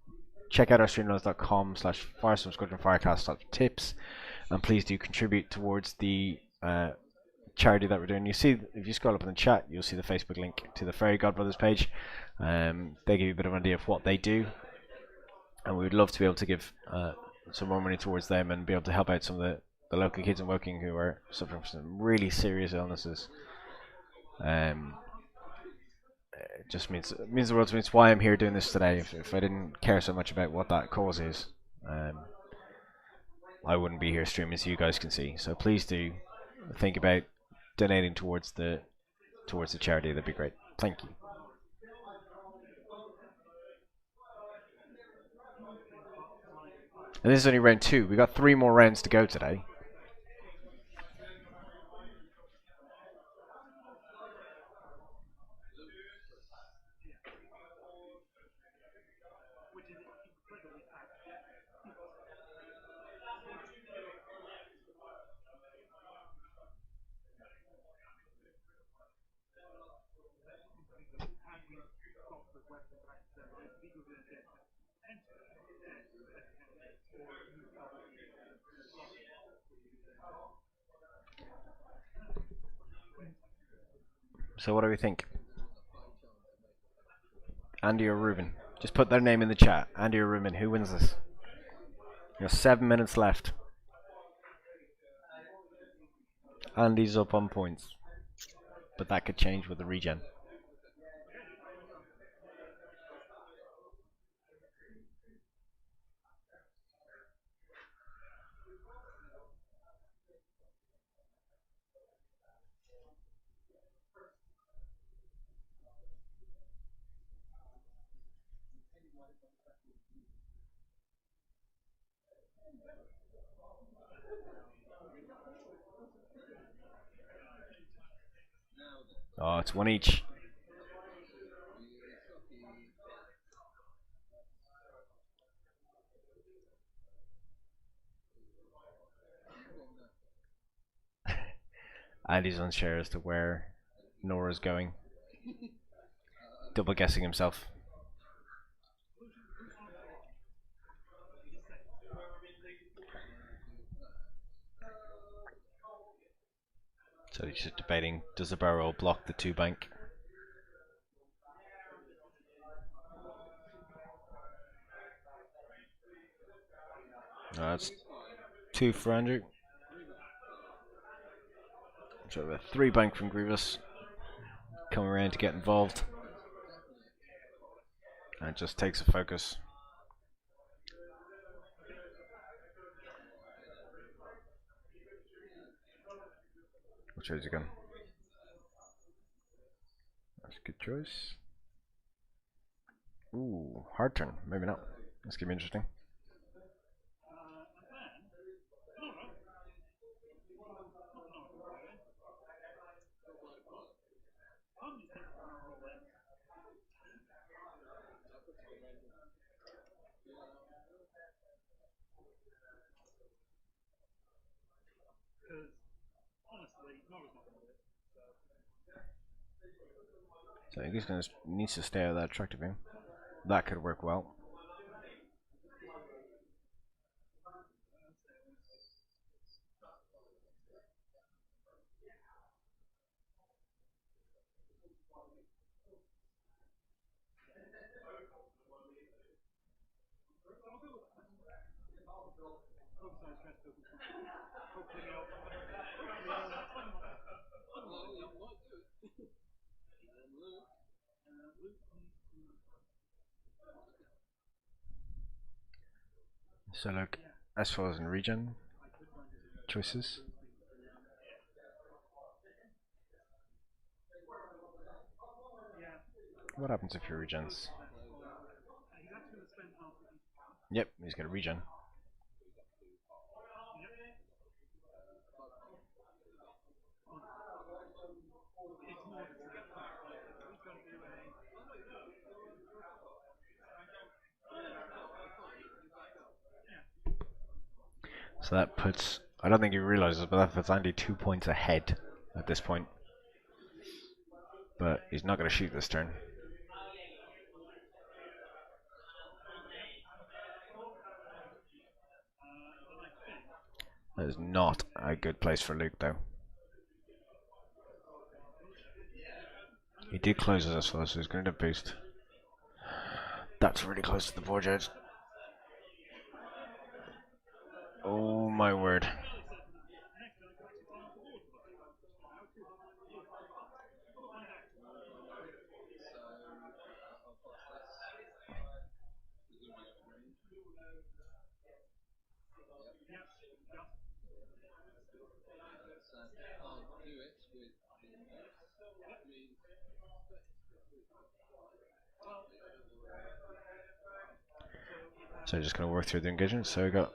check out our streamlabs.com/firestormsquadronfirecast.tips, and please do contribute towards the charity that we're doing. You see, if you scroll up in the chat, you'll see the Facebook link to the Fairy Godbrothers page. They give you a bit of an idea of what they do, and we would love to be able to give some more money towards them and be able to help out some of the local kids in Woking who are suffering from some really serious illnesses. It just means the world to me. It's why I'm here doing this today. If I didn't care so much about what that cause is, I wouldn't be here streaming so you guys can see. So please do think about donating towards the charity. That'd be great. Thank you. And this is only round 2. We got 3 more rounds to go today. So what do we think? Andy or Ruben? Just put their name in the chat. Andy or Ruben, who wins this? You have 7 minutes left. Andy's up on points, but that could change with the regen. Oh, it's one each. Andy's unsure as to where Nora's going. Double guessing himself. So he's just debating, does the barrel block the 2 bank? That's 2 for Andrew. So a 3 bank from Grievous. Coming around to get involved. And it just takes a focus. Which way is he going? That's a good choice. Ooh, hard turn. Maybe not. This could be interesting. So I think he's needs to stay out of that attractive beam. That could work well. So look, as far as in regen choices. What happens if he regens? Yep, he's gonna regen. So that puts, I don't think he realizes, but that puts Andy 2 points ahead at this point. But he's not going to shoot this turn. That is not a good place for Luke, though. He did close us well, so he's going to boost. That's really close to the board edge. Oh my word. So just going to work through the engagement. So we got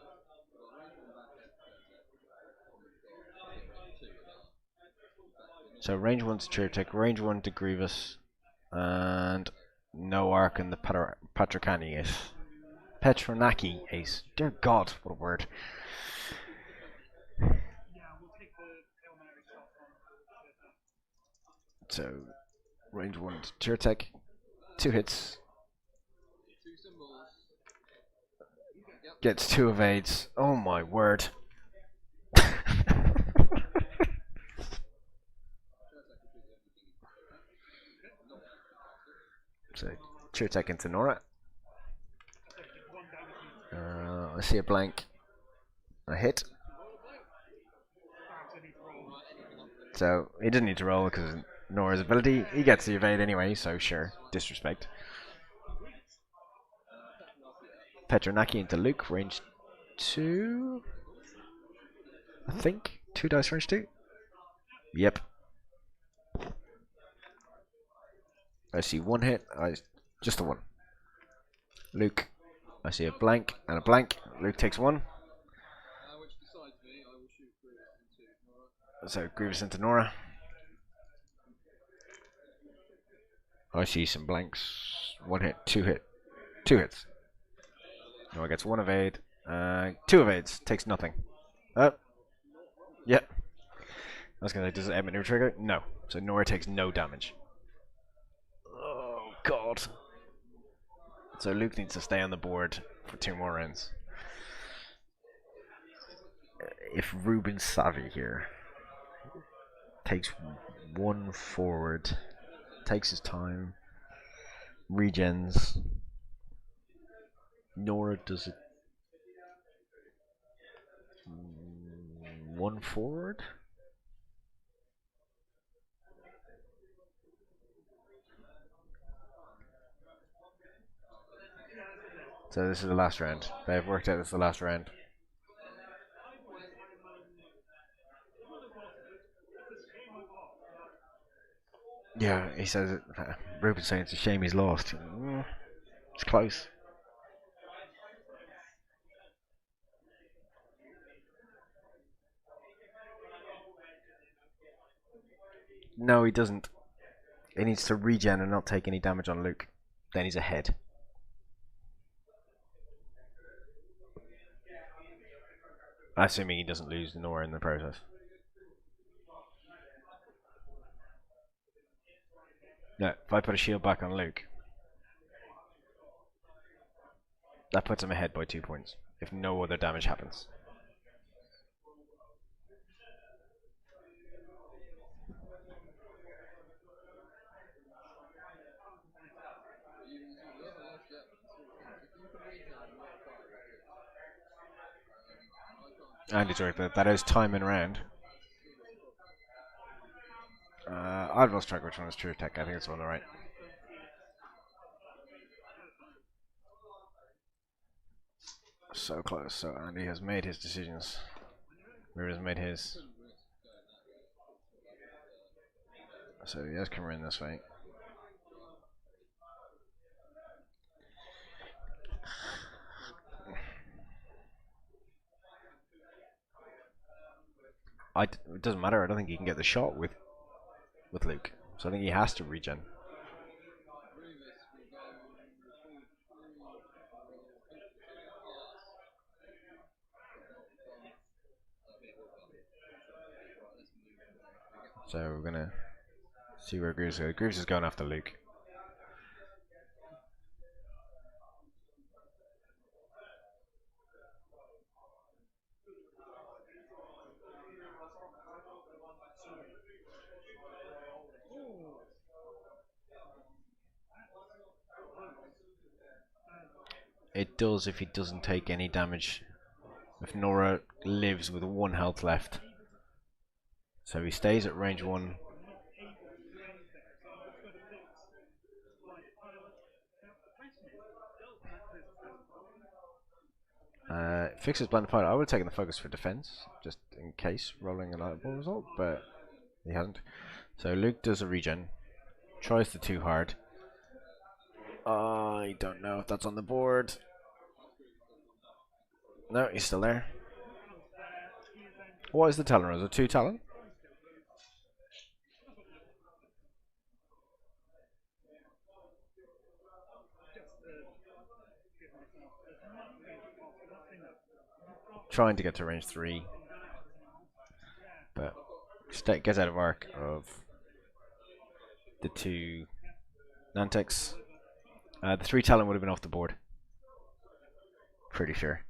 range 1 to Chertsey, range 1 to Grievous, and no arc in the Patricani ace. Petronaki ace. Dear God, what a word. So range 1 to Chertsey, 2 hits. Gets 2 evades. Oh my word. So Chertsey into Nora. I see a blank. A hit. So he didn't need to roll because Nora's ability. He gets the evade anyway, so sure. Disrespect. Petronaki into Luke, range 2. I think. 2 dice range 2. Yep. I see 1 hit. Just a 1. Luke. I see a blank and a blank. Luke takes 1. So Grievous into Nora. I see some blanks. 1 hit, 2 hit. 2 hits. Nora gets 1 evade. 2 evades. Takes nothing. Yep. I was going to say, does it emit new trigger? No. So Nora takes no damage. Oh, God. So Luke needs to stay on the board for 2 more rounds. If Ruben's savvy here, takes 1 forward, takes his time, regens. Nora does it 1 forward. So this is the last round. They've worked out this is the last round. Yeah, he says it. Ruben's saying it's a shame he's lost. It's close. No, he doesn't. He needs to regen and not take any damage on Luke. Then he's ahead. Assuming he doesn't lose Nora in the process. No, if I put a shield back on Luke, that puts him ahead by 2 points, if no other damage happens. And he's right, that is time and round. I've lost track which one is true tech. I think it's on the right. So close. So Andy has made his decisions. River has made his. So he has come in this way. It doesn't matter. I don't think he can get the shot with Luke. So I think he has to regen. So we're gonna see where Grooves goes. Grooves is going after Luke. It does if he doesn't take any damage. If Nora lives with 1 health left. So he stays at range 1. Fixes blind pilot. I would have taken the focus for defense, just in case, rolling a lightball result, but he hasn't. So Luke does a regen. Tries the 2 hard. I don't know if that's on the board. No, he's still there. What is the Talon? Is it 2 Talon? Trying to get to range 3. But gets out of arc of the 2 Nantex. The 3 Talon would have been off the board. Pretty sure.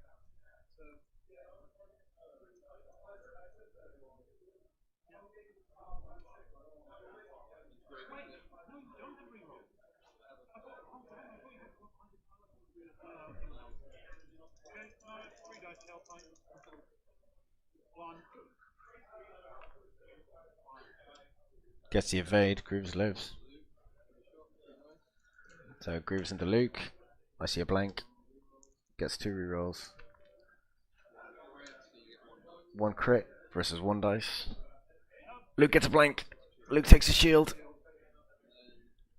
Gets the evade. Grooves lives. So Grooves into Luke. I see a blank. Gets 2 rerolls. 1 crit versus 1 dice. Luke gets a blank. Luke takes a shield.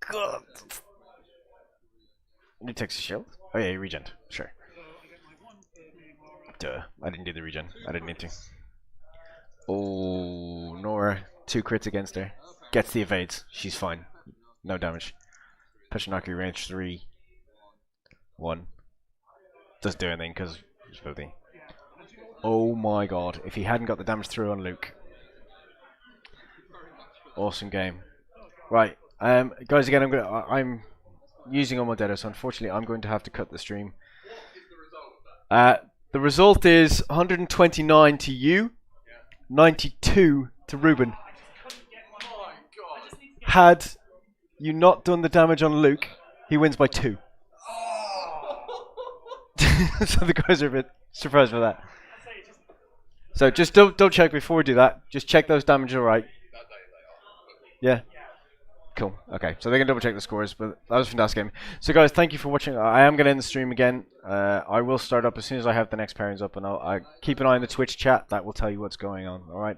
God. Luke takes a shield? Oh yeah, he regen. Sure. Duh. I didn't do the regen. I didn't need to. Oh, Nora. 2 crits against her. Gets the evades. She's fine. No damage. Peshinaki range 3. 1. Doesn't do anything because it's filthy. Oh my god. If he hadn't got the damage through on Luke. Awesome game. Right. Guys, again, I'm using all my data, so unfortunately I'm going to have to cut the stream. The result is 129 to you, 92 to Ruben. Had you not done the damage on Luke, he wins by 2. So the guys are a bit surprised by that. So just double check before we do that. Just check those damages are right. Yeah. Cool. Okay, so they can double check the scores, but that was a fantastic game. So guys, thank you for watching. I am going to end the stream again. I will start up as soon as I have the next pairings up, and I'll keep an eye on the Twitch chat. That will tell you what's going on. All right.